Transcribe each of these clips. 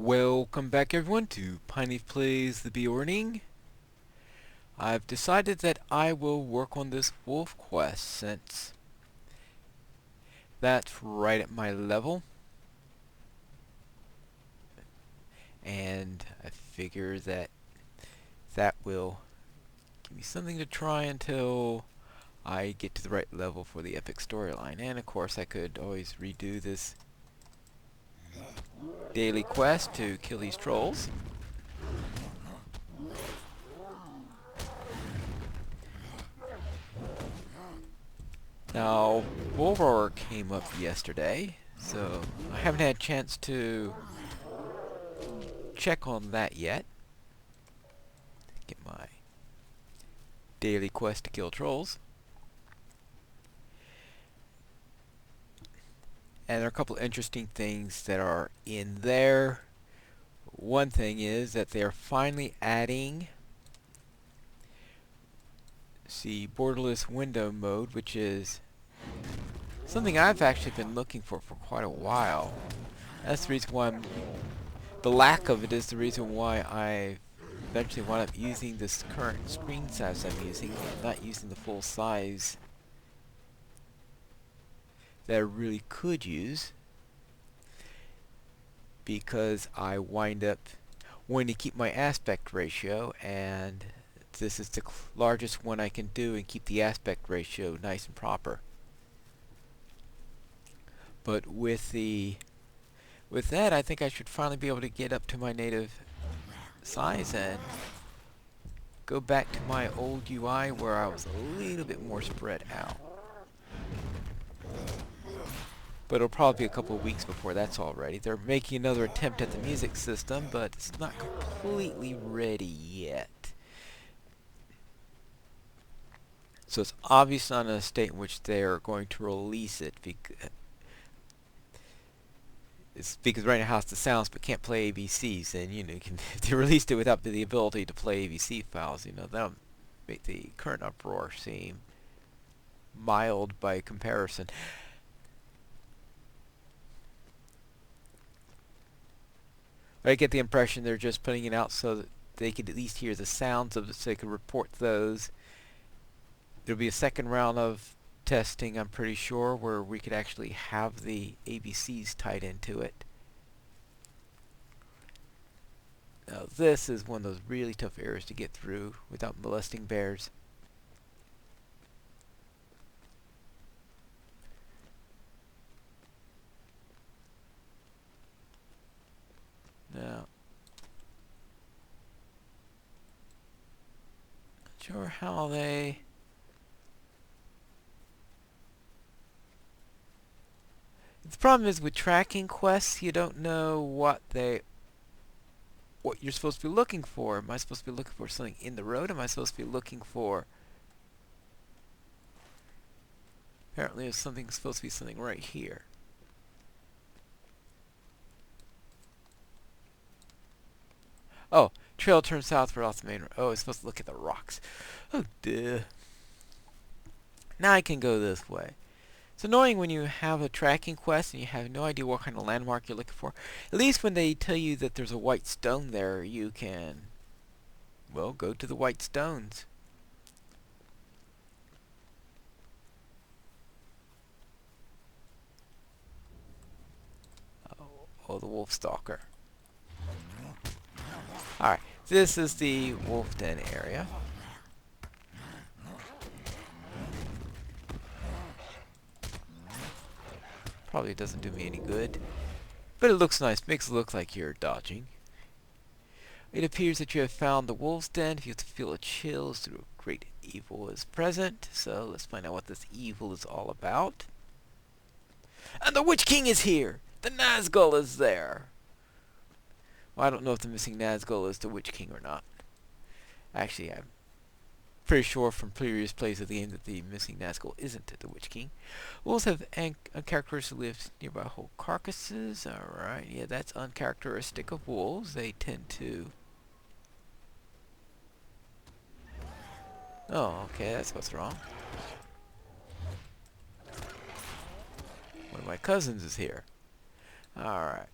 Welcome back everyone to Pineleaf Plays the Beorning. I've decided that I will work on this wolf quest since that's right at my level. And I figure that that will give me something to try until I get to the right level for the epic storyline. And of course I could always redo this daily quest to kill these trolls. Now, LOTRO came up yesterday, so I haven't had a chance to check on that yet. Get my daily quest to kill trolls. And there are a couple of interesting things that are in there. One thing is that they are finally adding the borderless window mode, which is something I've actually been looking for quite a while. That's the reason why the lack of it is the reason why I eventually wound up using this current screen size I'm using, and not using the full size that I really could use, because I wind up wanting to keep my aspect ratio, and this is the largest one I can do and keep the aspect ratio nice and proper. But with that, I think I should finally be able to get up to my native size and go back to my old UI where I was a little bit more spread out. But it'll probably be a couple of weeks before that's all ready. They're making another attempt at the music system, but it's not completely ready yet. So it's obviously not in a state in which they're going to release it, because right now it's the sounds but can't play ABCs, and if they released it without the ability to play ABC files, that'll make the current uproar seem mild by comparison. I get the impression they're just putting it out so that they could at least hear the sounds of it, so they could report those. There'll be a second round of testing, I'm pretty sure, where we could actually have the ABCs tied into it. Now this is one of those really tough areas to get through without molesting bears. Now, not sure how they... The problem is with tracking quests, you don't know what you're supposed to be looking for. Am I supposed to be looking for something in the road? Am I supposed to be looking for... Apparently there's supposed to be something right here. Oh, trail turns southward off the main road. Oh, it's supposed to look at the rocks. Oh, duh. Now I can go this way. It's annoying when you have a tracking quest and you have no idea what kind of landmark you're looking for. At least when they tell you that there's a white stone there, you can, well, go to the white stones. Oh, the wolf stalker. Alright, this is the wolf den area. Probably doesn't do me any good, but it looks nice. Makes it look like you're dodging. It appears that you have found the wolf's den. If you feel a chill through a great evil is present. So let's find out what this evil is all about. And the Witch King is here! The Nazgul is there! Well, I don't know if the missing Nazgul is the Witch King or not. Actually, I'm pretty sure from previous plays of the game that the missing Nazgul isn't the Witch King. Wolves have uncharacteristic lives nearby whole carcasses. Alright, yeah, that's uncharacteristic of wolves. They tend to... Oh, okay, that's what's wrong. One of my cousins is here. Alright.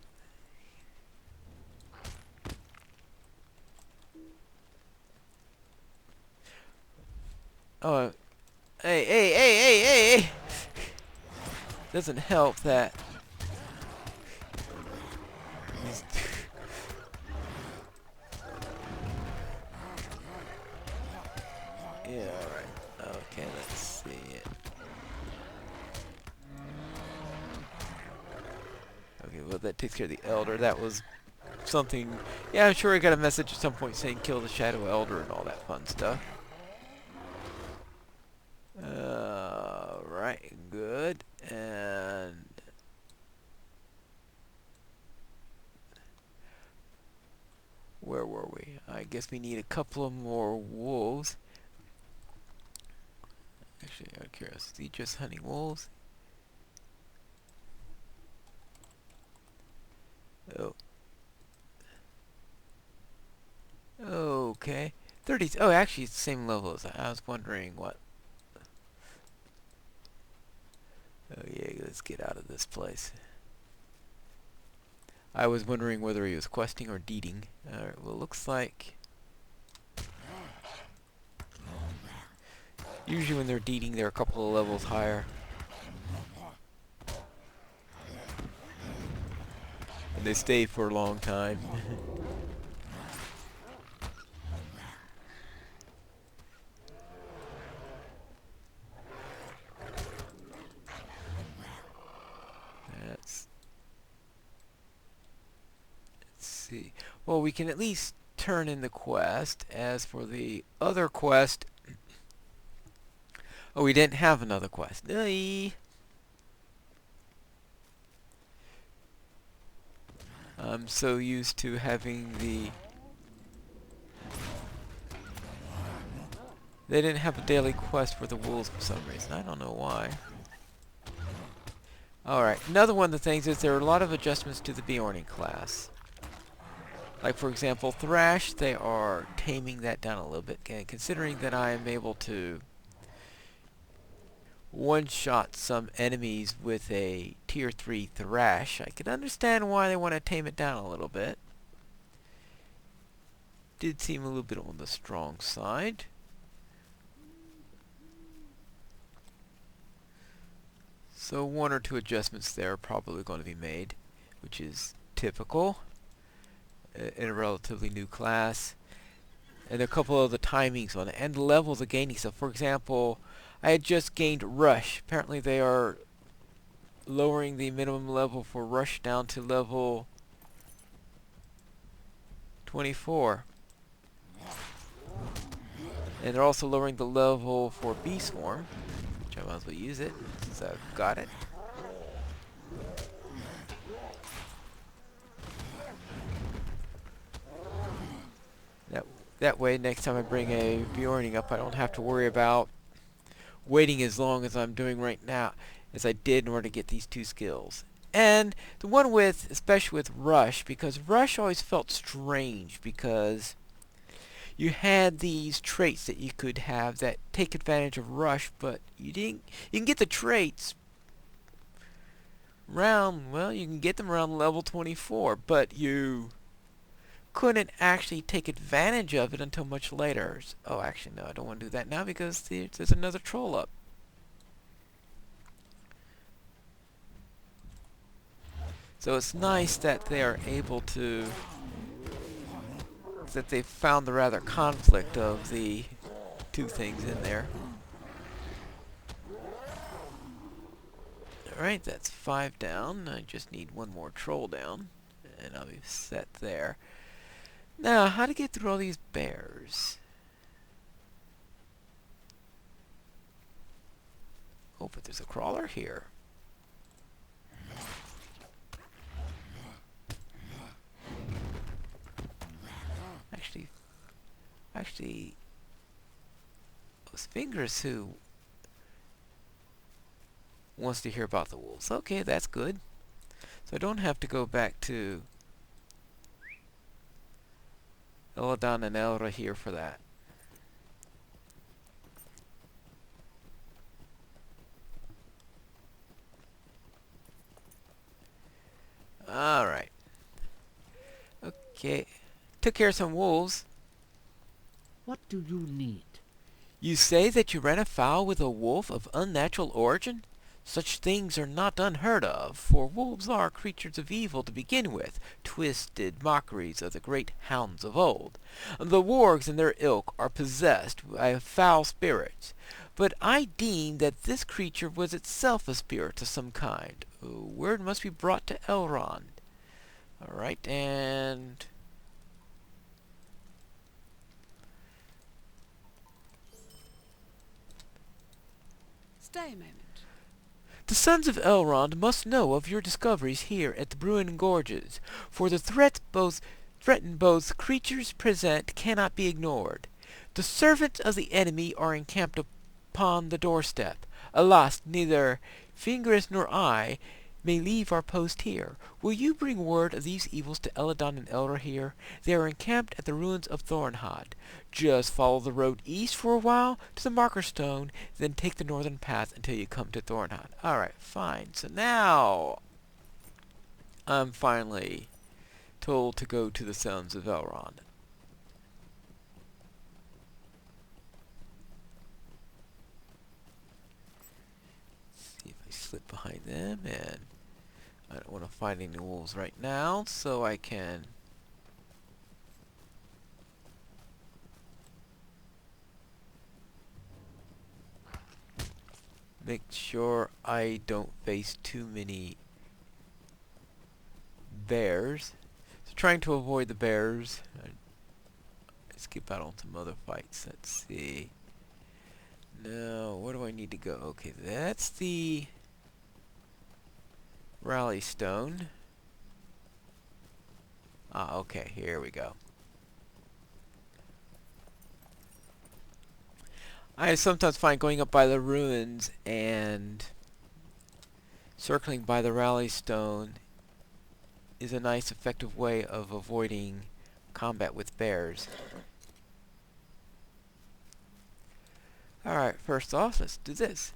Oh, hey! Doesn't help that. These yeah, alright. Okay, let's see it. Okay, well that takes care of the Elder. That was something... Yeah, I'm sure I got a message at some point saying kill the Shadow Elder and all that fun stuff. Right, good. And... where were we? I guess we need a couple of more wolves. Actually, out of curiosity, just hunting wolves? Oh. Okay. 30... Oh, actually, it's the same level as I was wondering what... Oh, yeah, let's get out of this place. I was wondering whether he was questing or deeding. Alright, well, looks like... usually when they're deeding, they're a couple of levels higher. And they stay for a long time. Let's see. Well, we can at least turn in the quest. As for the other quest... Oh, we didn't have another quest. Aye. I'm so used to having the... They didn't have a daily quest for the wolves for some reason. I don't know why. Alright, another one of the things is there are a lot of adjustments to the Beorning class. Like, for example, Thrash, they are taming that down a little bit. And considering that I am able to one-shot some enemies with a Tier 3 Thrash, I can understand why they want to tame it down a little bit. Did seem a little bit on the strong side. So one or two adjustments there are probably going to be made, which is typical in a relatively new class. And a couple of the timings on it, and the levels of gaining. So for example, I had just gained Rush. Apparently they are lowering the minimum level for Rush down to level 24. And they're also lowering the level for Bee Swarm, which I might as well use it since I've got it. That way, next time I bring a Beorning up, I don't have to worry about waiting as long as I'm doing right now as I did in order to get these two skills. And the one with, especially with Rush, because Rush always felt strange because you had these traits that you could have that take advantage of Rush, but you can get the traits around, well, you can get them around level 24, but you couldn't actually take advantage of it until much later. Oh, actually, no, I don't want to do that now because there's another troll up. So it's nice that they are able to... that they've found the rather conflict of the two things in there. Alright, that's 5 down. I just need one more troll down, and I'll be set there. Now, how to get through all these bears? Oh, but there's a crawler here. Actually, it was Fingers who wants to hear about the wolves. Okay, that's good. So I don't have to go back to Eladon and Elra here for that. Alright. Okay. Took care of some wolves. What do you need? You say that you ran afoul with a wolf of unnatural origin? Such things are not unheard of, for wolves are creatures of evil to begin with, twisted mockeries of the great hounds of old. The wargs and their ilk are possessed by foul spirits, but I deem that this creature was itself a spirit of some kind. Word must be brought to Elrond. Alright, and... Stay a moment. The sons of Elrond must know of your discoveries here at the Bruin Gorges, for the threaten both creatures present cannot be ignored. The servants of the enemy are encamped upon the doorstep. Alas, neither Fingris nor I may leave our post here. Will you bring word of these evils to Eladon and Elrohir? They are encamped at the ruins of Thornhod. Just follow the road east for a while to the marker stone, then take the northern path until you come to Thornhod. Alright, fine. So now I'm finally told to go to the Sons of Elrond. See if I slip behind them, and I don't want to fight any wolves right now, so I can make sure I don't face too many bears. So trying to avoid the bears. I skip out on some other fights. Let's see. Now, where do I need to go? Okay, that's the Rally Stone. Ah, okay, here we go. I sometimes find going up by the ruins and circling by the Rally Stone is a nice effective way of avoiding combat with bears. Alright, first off, let's do this.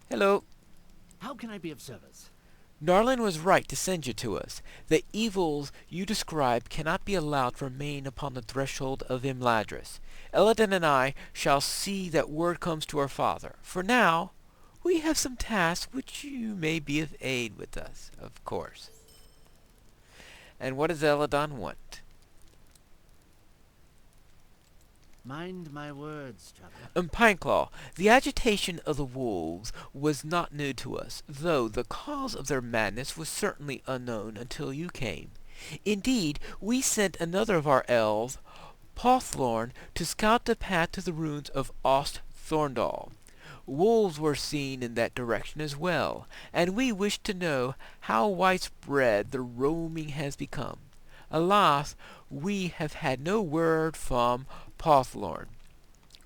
Hello. How can I be of service? Narlin was right to send you to us. The evils you describe cannot be allowed to remain upon the threshold of Imladris. Eladin and I shall see that word comes to our father. For now, we have some tasks which you may be of aid with us, of course. And what does Eladon want? Mind my words, traveler. Pineclaw, the agitation of the wolves was not new to us, though the cause of their madness was certainly unknown until you came. Indeed, we sent another of our elves, Pothlorn, to scout the path to the ruins of Ost Thorndal. Wolves were seen in that direction as well, and we wished to know how widespread the roaming has become. Alas, we have had no word from Pothlorn.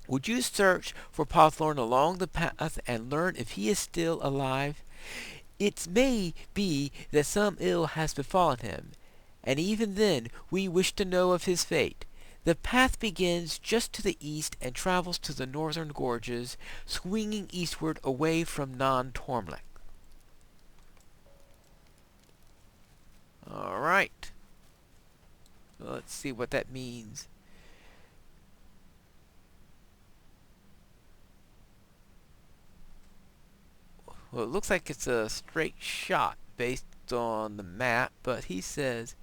Would you search for Pothlorn along the path and learn if he is still alive? It may be that some ill has befallen him, and even then we wish to know of his fate. The path begins just to the east and travels to the northern gorges, swinging eastward away from Non-Tormlech. Alright. Let's see what that means. Well, it looks like it's a straight shot based on the map, but he says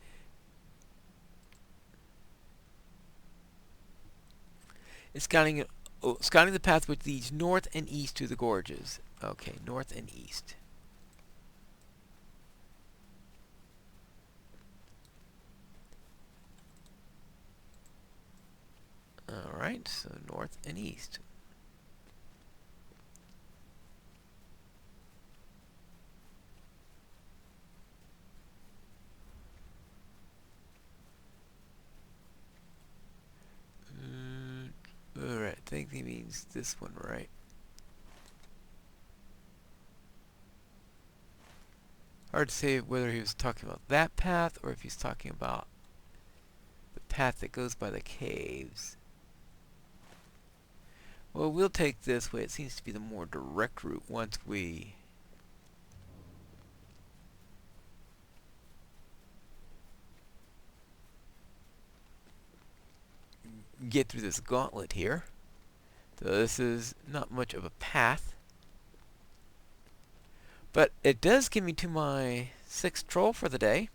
it's scouting the path which leads north and east to the gorges. Okay, north and east. Alright, so north and east. Alright, I think he means this one, right? Hard to say whether he was talking about that path or if he's talking about the path that goes by the caves. Well, we'll take this way. It seems to be the more direct route once we get through this gauntlet here. So this is not much of a path. But it does get me to my 6th troll for the day.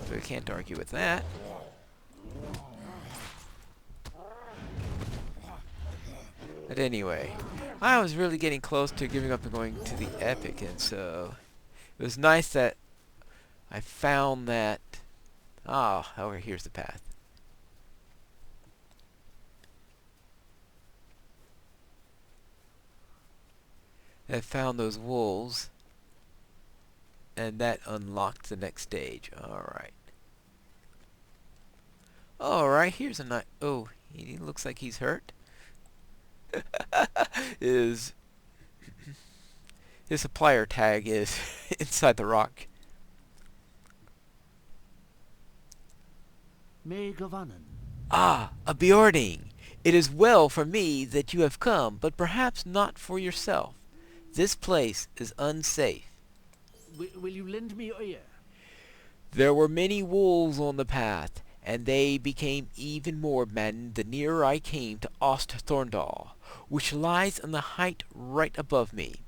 So I can't argue with that. But anyway, I was really getting close to giving up and going to the epic, and so it was nice that I found that. However, here's the path. I found those wolves, and that unlocked the next stage. Alright. Alright, here's a nice. Oh, he looks like he's hurt. His supplier tag is inside the rock. May Govanen. Ah, a Beorning! It is well for me that you have come, but perhaps not for yourself. This place is unsafe. Will you lend me your ear? There were many wolves on the path, and they became even more maddened the nearer I came to Thorndal, which lies on the height right above me.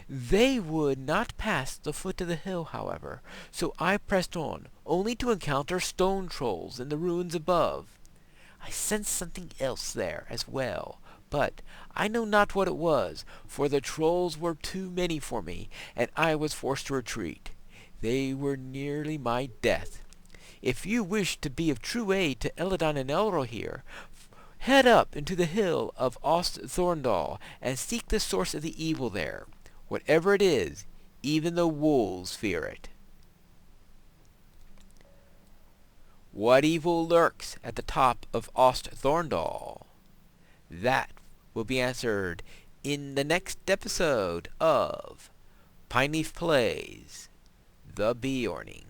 They would not pass the foot of the hill, however, so I pressed on, only to encounter stone trolls in the ruins above. I sensed something else there as well, but I know not what it was, for the trolls were too many for me, and I was forced to retreat. They were nearly my death. If you wish to be of true aid to Eladon and LOTRO here, head up into the hill of Thorndal and seek the source of the evil there. Whatever it is, even the wolves fear it. What evil lurks at the top of Thorndal? That will be answered in the next episode of Pineleaf Plays The Beorning.